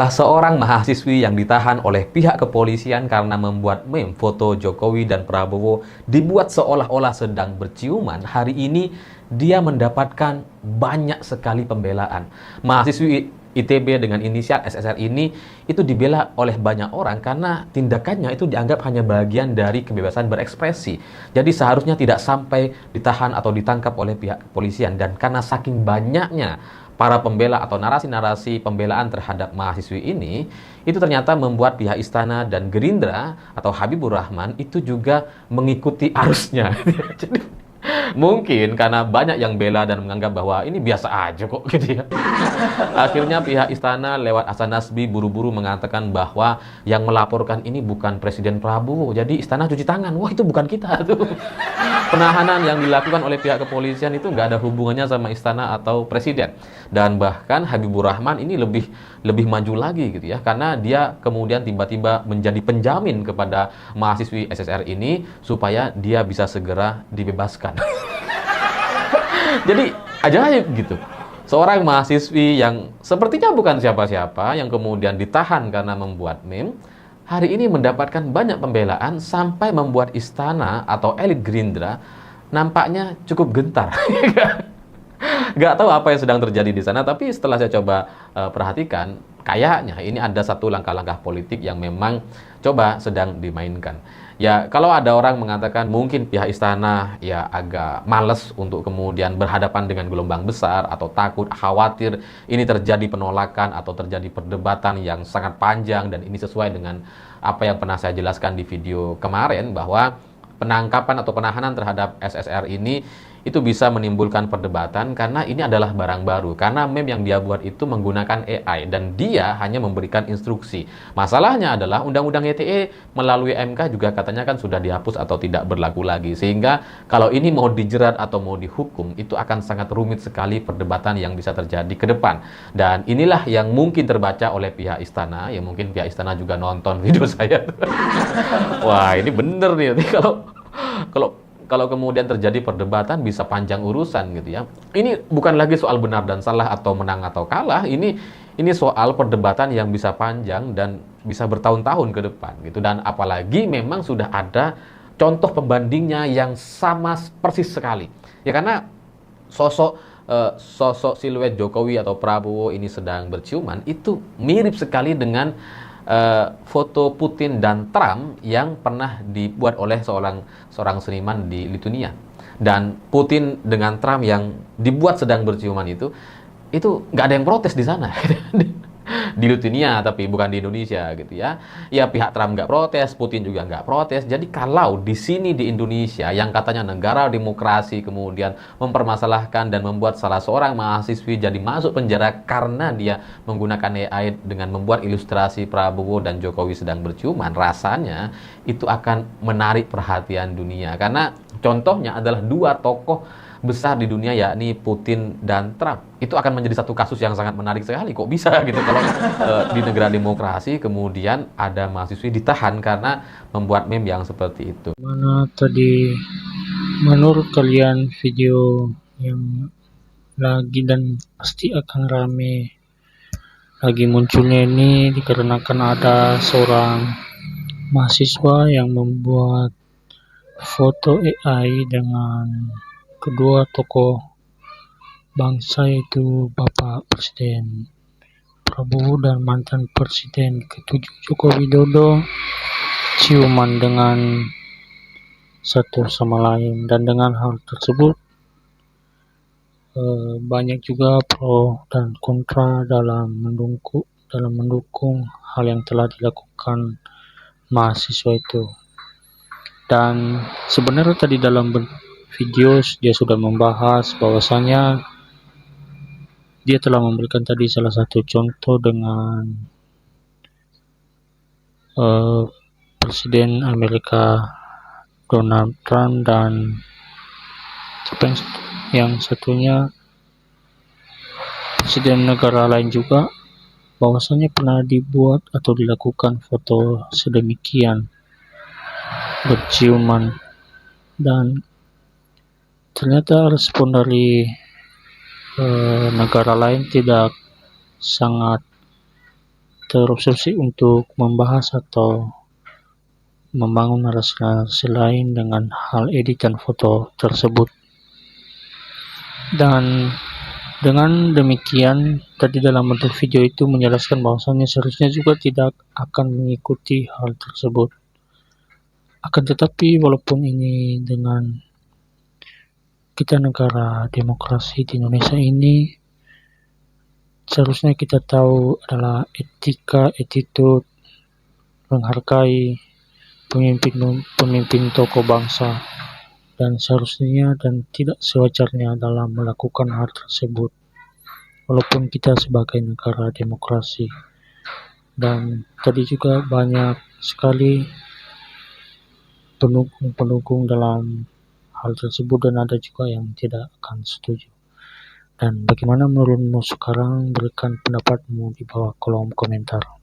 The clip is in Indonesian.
Seorang mahasiswi yang ditahan oleh pihak kepolisian karena membuat meme foto Jokowi dan Prabowo dibuat seolah-olah sedang berciuman. Hari ini dia mendapatkan banyak sekali pembelaan. Mahasiswi ITB dengan inisial SSR ini itu dibela oleh banyak orang karena tindakannya itu dianggap hanya bagian dari kebebasan berekspresi. Jadi seharusnya tidak sampai ditahan atau ditangkap oleh pihak kepolisian, dan karena saking banyaknya para pembela atau narasi-narasi pembelaan terhadap mahasiswi ini, itu ternyata membuat pihak Istana dan Gerindra atau Habibur Rahman itu juga mengikuti arusnya. Jadi mungkin karena banyak yang bela dan menganggap bahwa ini biasa aja kok gitu ya. Akhirnya pihak istana lewat Hasan Nasbi buru-buru mengatakan bahwa yang melaporkan ini bukan Presiden Prabowo. Jadi istana cuci tangan. Wah, itu bukan kita tuh. Penahanan yang dilakukan oleh pihak kepolisian itu nggak ada hubungannya sama istana atau presiden. Dan bahkan Habibur Rahman ini lebih maju lagi gitu ya, karena dia kemudian tiba-tiba menjadi penjamin kepada mahasiswi SSR ini supaya dia bisa segera dibebaskan. Jadi ajaib gitu. Seorang mahasiswi yang sepertinya bukan siapa-siapa, yang kemudian ditahan karena membuat meme, hari ini mendapatkan banyak pembelaan sampai membuat istana atau elit Gerindra nampaknya cukup gentar. Nggak tahu apa yang sedang terjadi di sana, tapi setelah saya coba perhatikan, kayaknya ini ada satu langkah-langkah politik yang memang coba sedang dimainkan. Ya, kalau ada orang mengatakan mungkin pihak istana ya agak males untuk kemudian berhadapan dengan gelombang besar, atau takut, khawatir ini terjadi penolakan atau terjadi perdebatan yang sangat panjang, dan ini sesuai dengan apa yang pernah saya jelaskan di video kemarin bahwa penangkapan atau penahanan terhadap SSR ini itu bisa menimbulkan perdebatan karena ini adalah barang baru, karena meme yang dia buat itu menggunakan AI dan dia hanya memberikan instruksi. Masalahnya adalah undang-undang ITE melalui MK juga katanya kan sudah dihapus atau tidak berlaku lagi, sehingga kalau ini mau dijerat atau mau dihukum itu akan sangat rumit sekali perdebatan yang bisa terjadi ke depan. Dan inilah yang mungkin terbaca oleh pihak istana, ya mungkin pihak istana juga nonton video saya. Wah, ini bener nih, kalau kalau kalau kemudian terjadi perdebatan bisa panjang urusan gitu ya. Ini bukan lagi soal benar dan salah atau menang atau kalah, ini soal perdebatan yang bisa panjang dan bisa bertahun-tahun ke depan gitu. Dan apalagi memang sudah ada contoh pembandingnya yang sama persis sekali. Ya karena sosok siluet Jokowi atau Prabowo ini sedang berciuman itu mirip sekali dengan foto Putin dan Trump yang pernah dibuat oleh seorang seniman di Lituania. Dan Putin dengan Trump yang dibuat sedang berciuman itu nggak ada yang protes di sana. Di Lituania, tapi bukan di Indonesia gitu ya. Ya pihak Trump nggak protes, Putin juga nggak protes. Jadi kalau di sini di Indonesia yang katanya negara demokrasi kemudian mempermasalahkan dan membuat salah seorang mahasiswi jadi masuk penjara karena dia menggunakan AI dengan membuat ilustrasi Prabowo dan Jokowi sedang berciuman, rasanya itu akan menarik perhatian dunia. Karena contohnya adalah dua tokoh besar di dunia, yakni Putin dan Trump. Itu akan menjadi satu kasus yang sangat menarik sekali. Kok bisa gitu kalau di negara demokrasi kemudian ada mahasiswi ditahan karena membuat meme yang seperti itu. Mana tadi menurut kalian video yang lagi dan pasti akan rame lagi munculnya ini dikarenakan ada seorang mahasiswa yang membuat foto AI dengan kedua tokoh bangsa, yaitu Bapak Presiden Prabowo dan mantan Presiden ke-7 Joko Widodo ciuman dengan satu sama lain. Dan dengan hal tersebut banyak juga pro dan kontra dalam mendukung hal yang telah dilakukan mahasiswa itu. Dan sebenarnya tadi dalam video dia sudah membahas bahwasanya dia telah memberikan tadi salah satu contoh dengan Presiden Amerika Donald Trump dan yang satunya presiden negara lain juga, bahwasanya pernah dibuat atau dilakukan foto sedemikian berciuman, dan ternyata respon dari negara lain tidak sangat terobsesi untuk membahas atau membangun narasi lain dengan hal editan foto tersebut. Dan dengan demikian, tadi dalam bentuk video itu menjelaskan bahwasannya seharusnya juga tidak akan mengikuti hal tersebut. Akan tetapi walaupun ini dengan kita negara demokrasi di Indonesia ini, seharusnya kita tahu adalah etika, attitude, menghargai pemimpin tokoh bangsa, dan seharusnya dan tidak sewajarnya dalam melakukan hal tersebut walaupun kita sebagai negara demokrasi. Dan tadi juga banyak sekali pendukung dalam hal tersebut dan ada juga yang tidak akan setuju. Dan bagaimana menurutmu sekarang? Berikan pendapatmu di bawah kolom komentar.